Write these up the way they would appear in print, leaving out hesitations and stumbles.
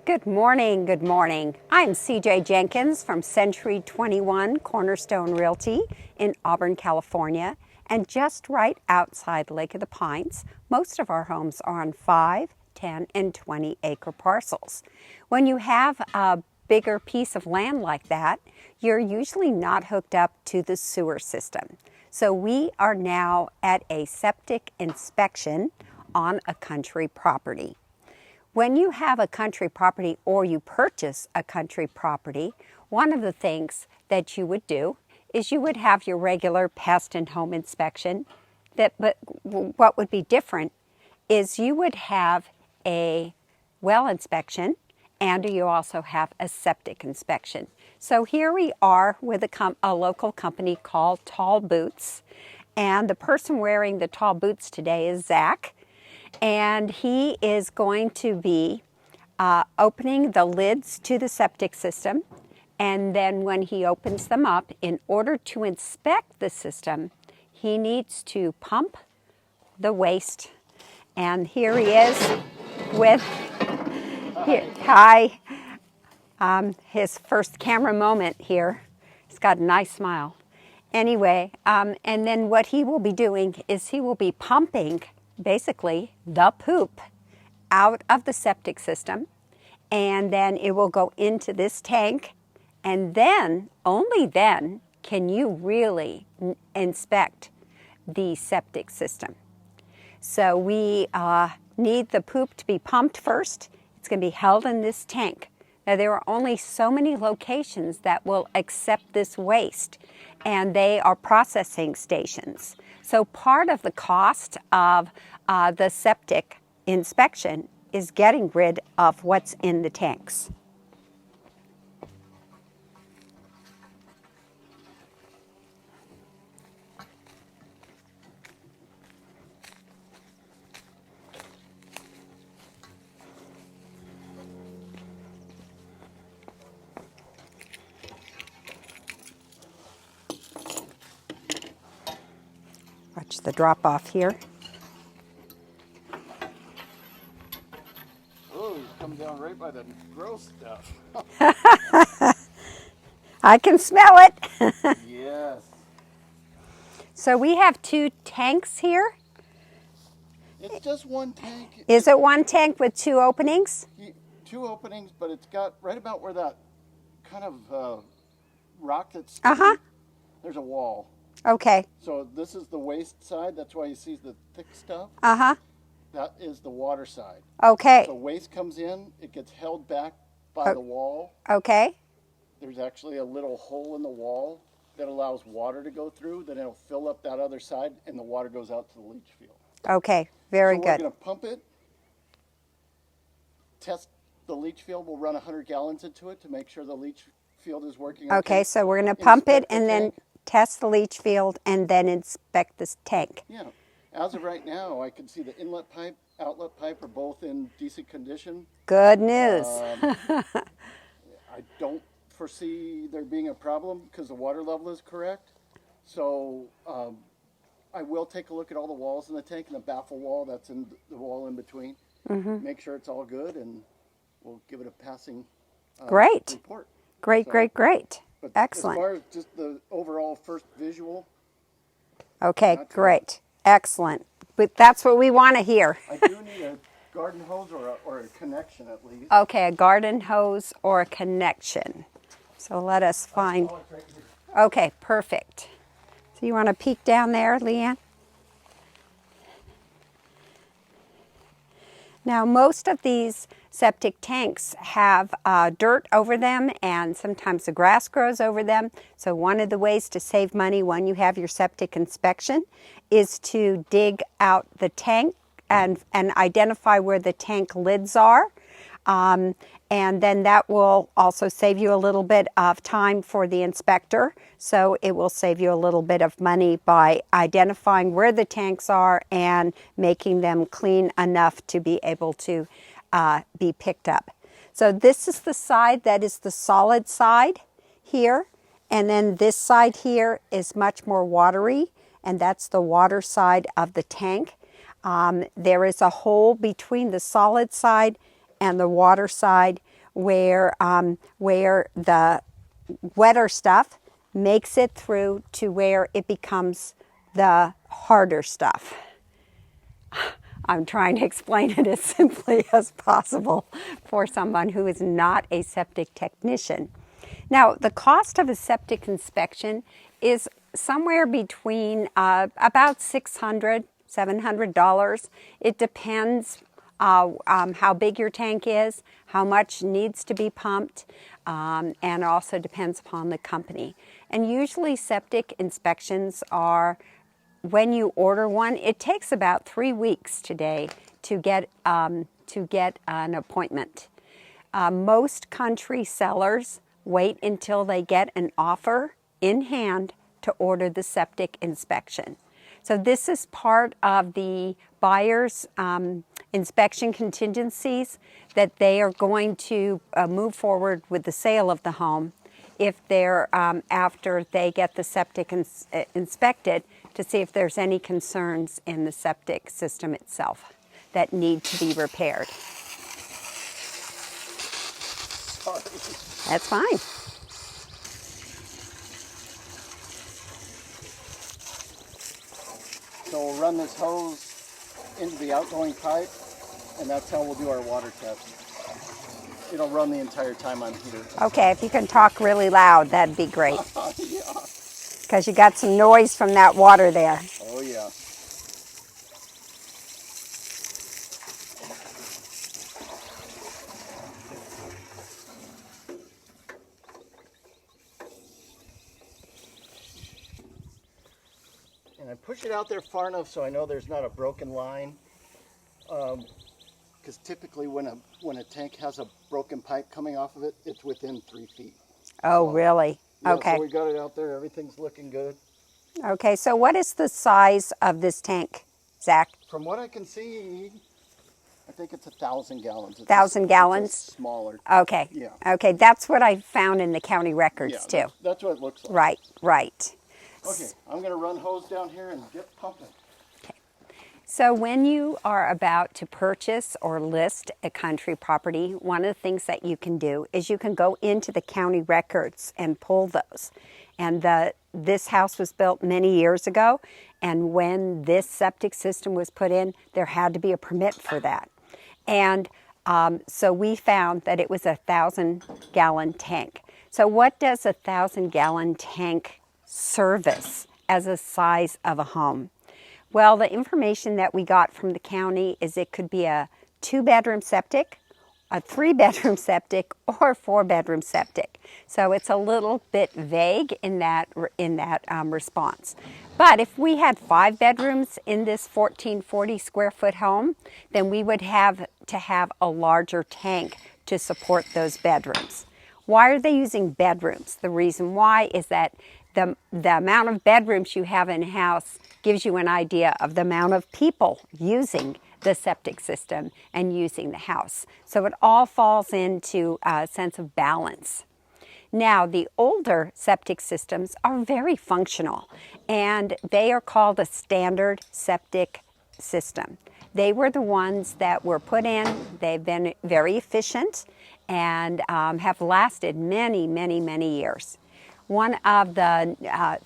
Good morning, good morning. I'm CJ Jenkins from Century 21 Cornerstone Realty in Auburn, California. And just right outside Lake of the Pines, most of our homes are on 5, 10, and 20 acre parcels. When you have a bigger piece of land like that, you're usually not hooked up to the sewer system. So we are now at a septic inspection on a country property. When you have a country property or you purchase a country property, one of the things that you would do is you would have your regular pest and home inspection. But what would be different is you would have a well inspection and you also have a septic inspection. So here we are with a local company called Tall Boots. And the person wearing the tall boots today is Zach. And he is going to be opening the lids to the septic system. And then when he opens them up, in order to inspect the system, he needs to pump the waste. And here he is with, his first camera moment here. He's got a nice smile. Anyway, and then what he will be doing is he will be pumping basically the poop out of the septic system, and then it will go into this tank, and then, only then, can you really inspect the septic system. So we need the poop to be pumped first. It's going to be held in this tank. Now there are only so many locations that will accept this waste, and they are processing stations. So part of the cost of the septic inspection is getting rid of what's in the tanks. Watch the drop off here. Oh, he's come down right by the gross stuff. I can smell it. Yes. So we have 2 tanks here. It's just one tank. Is it one tank with 2 openings? 2 openings, but it's got right about where that kind of rock that's there's a wall. Okay. So this is the waste side. That's why you see the thick stuff. That is the water side. Okay. So waste comes in, it gets held back by the wall. Okay. There's actually a little hole in the wall that allows water to go through. Then it'll fill up that other side, and the water goes out to the leach field. Okay. Very good. We're going to pump it, test the leach field. We'll run 100 gallons into it to make sure the leach field is working. Okay, so we're going to pump it and then test the leach field and then inspect this tank. Yeah. As of right now, I can see the inlet pipe, outlet pipe are both in decent condition. Good news. I don't foresee there being a problem because the water level is correct. So I will take a look at all the walls in the tank and the baffle wall that's in the wall in between. Make sure it's all good, and we'll give it a passing report. Great. But Excellent. As far as just the overall first visual. Okay, great. Excellent. But that's what we want to hear. I do need a garden hose or a connection at least. Okay, a garden hose or a connection. So let us find. Right here. Okay, perfect. So you want to peek down there, Leanne? Now, most of these septic tanks have dirt over them, and sometimes the grass grows over them. So one of the ways to save money when you have your septic inspection is to dig out the tank and identify where the tank lids are. And then that will also save you a little bit of time for the inspector. So it will save you a little bit of money by identifying where the tanks are and making them clean enough to be able to be picked up. So this is the side that is the solid side here. And then this side here is much more watery, and that's the water side of the tank. There is a hole between the solid side and the water side where the wetter stuff makes it through to where it becomes the harder stuff. I'm trying to explain it as simply as possible for someone who is not a septic technician. Now, the cost of a septic inspection is somewhere between about $600, $700. It depends how big your tank is, how much needs to be pumped, and also depends upon the company. And usually septic inspections are, when you order one, it takes about 3 weeks today to get an appointment. Most country sellers wait until they get an offer in hand to order the septic inspection. So this is part of the buyer's inspection contingencies, that they are going to move forward with the sale of the home if they're after they get the septic inspected, to see if there's any concerns in the septic system itself that need to be repaired. Sorry. That's fine. So we'll run this hose into the outgoing pipe, and that's how we'll do our water test. It'll run the entire time I'm here. Okay, if you can talk really loud, that'd be great. Yeah. Because you got some noise from that water there. Oh yeah. And I push it out there far enough so I know there's not a broken line. Because typically when a tank has a broken pipe coming off of it, it's within 3 feet. Oh, really? Yeah, Okay. so we got it out there. Everything's looking good. Okay, so what is the size of this tank, Zach? From what I can see, I think it's 1,000 gallons. 1,000 gallons? It's smaller. Okay. Yeah. Okay, that's what I found in the county records Yeah, too. that's what it looks like. Right, right. Okay, I'm going to run hose down here and get pumping. So when you are about to purchase or list a country property, one of the things that you can do is you can go into the county records and pull those. And this house was built many years ago, and when this septic system was put in, there had to be a permit for that. And so we found that it was a 1,000-gallon tank. So what does a 1,000-gallon tank service as a size of a home? Well, the information that we got from the county is it could be a 2-bedroom septic, a 3-bedroom septic, or a 4-bedroom septic. So it's a little bit vague in that response. But if we had 5 bedrooms in this 1,440 square foot home, then we would have to have a larger tank to support those bedrooms. Why are they using bedrooms? The reason why is that the amount of bedrooms you have in a house gives you an idea of the amount of people using the septic system and using the house. So it all falls into a sense of balance. Now, the older septic systems are very functional, and they are called a standard septic system. They were the ones that were put in. They've been very efficient and have lasted many, many, many years. One of the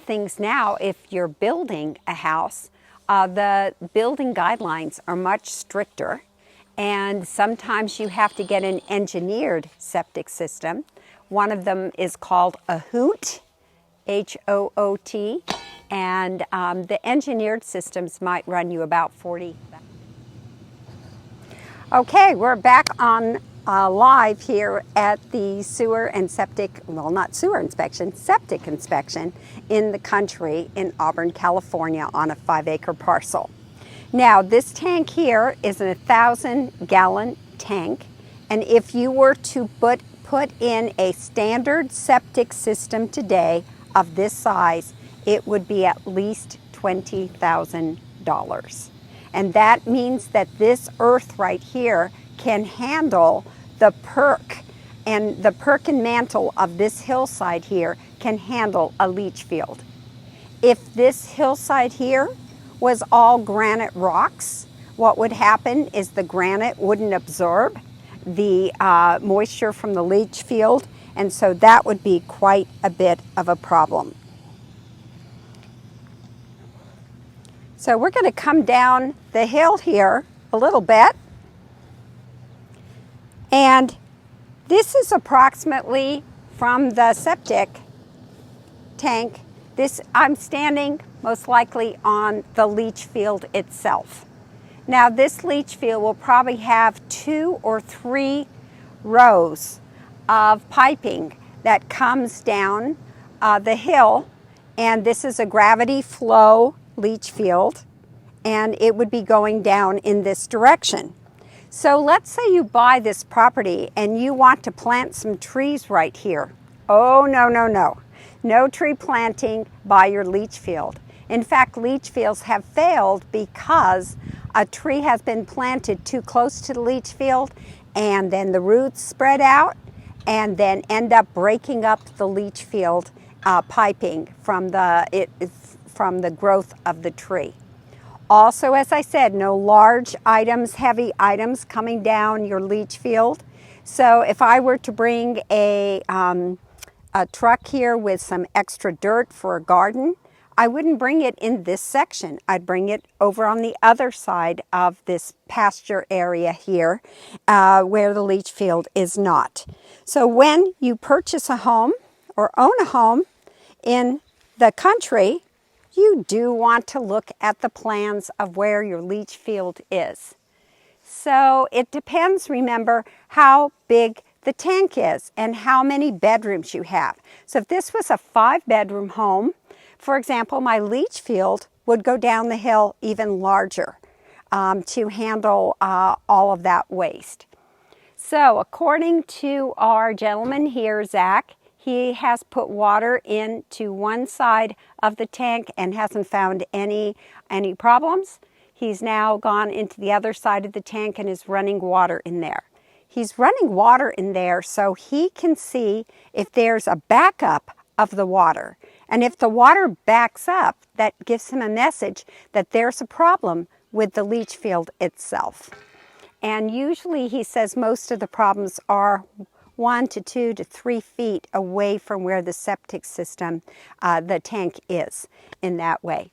things now, if you're building a house, the building guidelines are much stricter, and sometimes you have to get an engineered septic system. One of them is called a HOOT, H-O-O-T, and the engineered systems might run you about $40,000. Okay, we're back on live here at the sewer and septic, well, not sewer inspection, septic inspection in the country in Auburn, California on a 5-acre parcel. Now, this tank here is a 1,000-gallon tank, and if you were to put in a standard septic system today of this size, it would be at least $20,000. And that means that this earth right here can handle the perk, and the perk and mantle of this hillside here can handle a leach field. If this hillside here was all granite rocks, what would happen is the granite wouldn't absorb the moisture from the leach field, and so that would be quite a bit of a problem. So we're going to come down the hill here a little bit, and this is approximately from the septic tank. I'm standing most likely on the leach field itself. Now this leach field will probably have 2 or 3 rows of piping that comes down the hill, and this is a gravity flow leach field, and it would be going down in this direction. So let's say you buy this property and you want to plant some trees right here. Oh, no, no, no. No tree planting by your leach field. In fact, leach fields have failed because a tree has been planted too close to the leach field, and then the roots spread out and then end up breaking up the leach field piping from the growth of the tree. Also, as I said, no large items, heavy items coming down your leach field. So if I were to bring a truck here with some extra dirt for a garden, I wouldn't bring it in this section. I'd bring it over on the other side of this pasture area here where the leach field is not. So when you purchase a home or own a home in the country, you do want to look at the plans of where your leach field is. So it depends, remember, how big the tank is and how many bedrooms you have. So if this was a 5-bedroom home, for example, my leach field would go down the hill even larger to handle all of that waste. So according to our gentleman here, Zach, he has put water into one side of the tank and hasn't found any problems. He's now gone into the other side of the tank and is running water in there. He's running water in there so he can see if there's a backup of the water. And if the water backs up, that gives him a message that there's a problem with the leach field itself. And usually he says most of the problems are 1 to 2 to 3 feet away from where the septic system, the tank is in that way.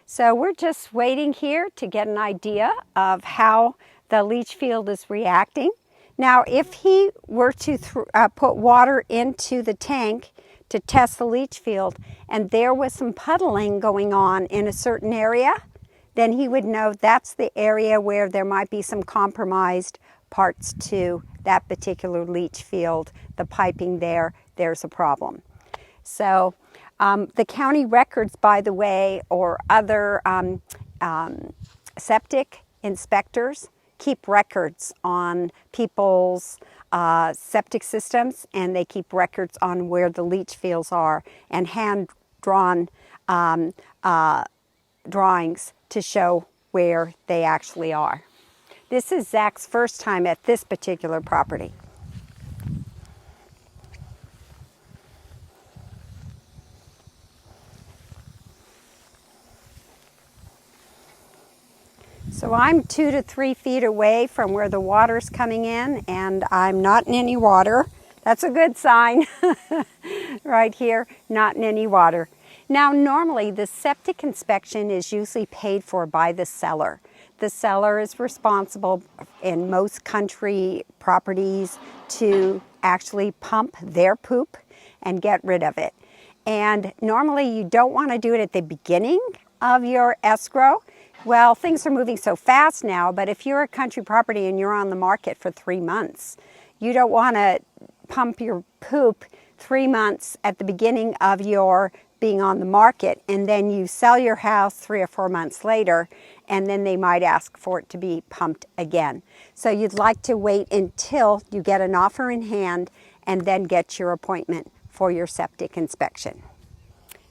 So we're just waiting here to get an idea of how the leach field is reacting. Now, if he were to put water into the tank to test the leach field and there was some puddling going on in a certain area, then he would know that's the area where there might be some compromised parts to that particular leach field. The piping there's a problem. So the county records, by the way, or other septic inspectors keep records on people's septic systems, and they keep records on where the leach fields are and hand-drawn drawings to show where they actually are. This is Zach's first time at this particular property. So I'm 2 to 3 feet away from where the water's coming in, and I'm not in any water. That's a good sign. Right here, not in any water. Now, normally the septic inspection is usually paid for by the seller. The seller is responsible in most country properties to actually pump their poop and get rid of it. And normally you don't want to do it at the beginning of your escrow. Well, things are moving so fast now, but if you're a country property and you're on the market for 3 months, you don't want to pump your poop 3 months at the beginning of your being on the market, and then you sell your house 3 or 4 months later, and then they might ask for it to be pumped again. So you'd like to wait until you get an offer in hand and then get your appointment for your septic inspection.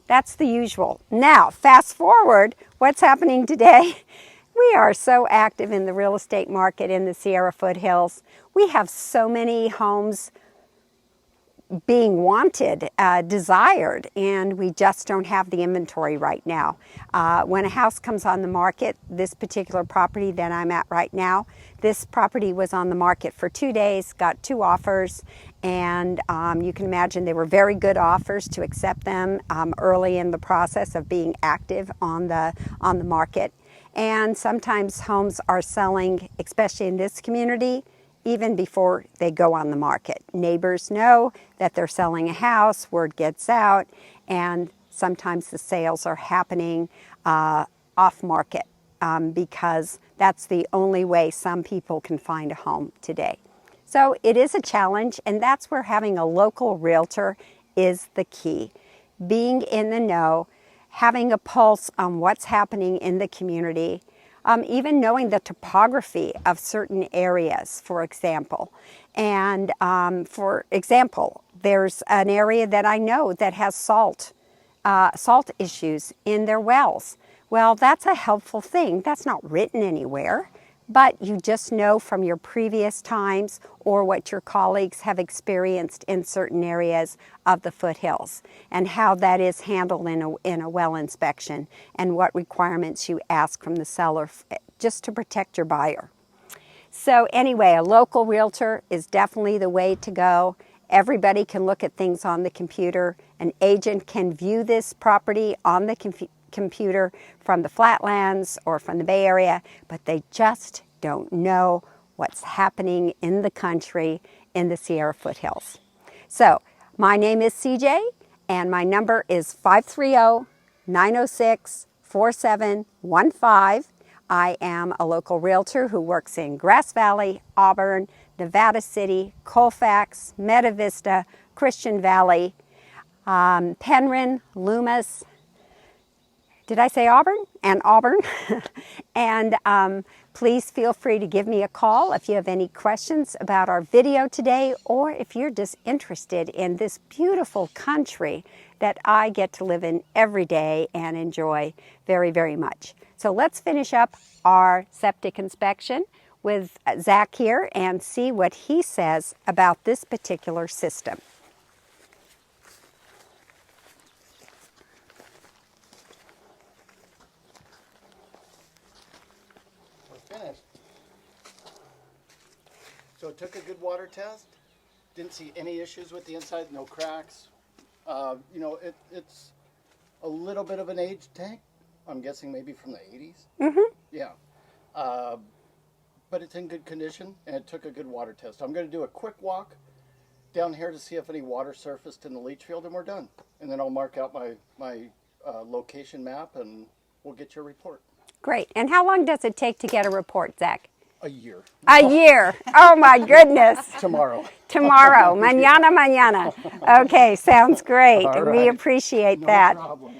That's the usual. Now, fast forward, what's happening today? We are so active in the real estate market in the Sierra foothills. We have so many homes being wanted, desired, and we just don't have the inventory right now. When a house comes on the market, this particular property that I'm at right now, this property was on the market for 2 days, got 2 offers, and you can imagine they were very good offers to accept them early in the process of being active on the market. And sometimes homes are selling, especially in this community, even before they go on the market. Neighbors know that they're selling a house, word gets out, and sometimes the sales are happening off market because that's the only way some people can find a home today. So it is a challenge, and that's where having a local realtor is the key. Being in the know, having a pulse on what's happening in the community, even knowing the topography of certain areas, for example. And for example, there's an area that I know that has salt issues in their wells. Well, that's a helpful thing. That's not written anywhere, but you just know from your previous times or what your colleagues have experienced in certain areas of the foothills and how that is handled in a well inspection and what requirements you ask from the seller just to protect your buyer. So anyway, a local realtor is definitely the way to go. Everybody can look at things on the computer. An agent can view this property on the computer from the Flatlands or from the Bay Area, but they just don't know what's happening in the country in the Sierra foothills. So my name is CJ, and my number is 530-906-4715. I am a local realtor who works in Grass Valley, Auburn, Nevada City, Colfax, Meta Vista, Christian Valley, Penryn, Loomis. Did I say Auburn? And Auburn. And please feel free to give me a call if you have any questions about our video today, or if you're just interested in this beautiful country that I get to live in every day and enjoy very, very much. So let's finish up our septic inspection with Zach here and see what he says about this particular system. Finished. So it took a good water test. Didn't see any issues with the inside, no cracks. You know, it's a little bit of an aged tank. I'm guessing maybe from the 80s. Mm-hmm. Yeah. But it's in good condition, and it took a good water test. I'm going to do a quick walk down here to see if any water surfaced in the leach field, and we're done. And then I'll mark out my location map, and we'll get your report. Great. And how long does it take to get a report, Zach? A year. A year. Oh my goodness. Tomorrow. Tomorrow. Mañana, mañana. Okay, sounds great. All right. We appreciate No that. problem.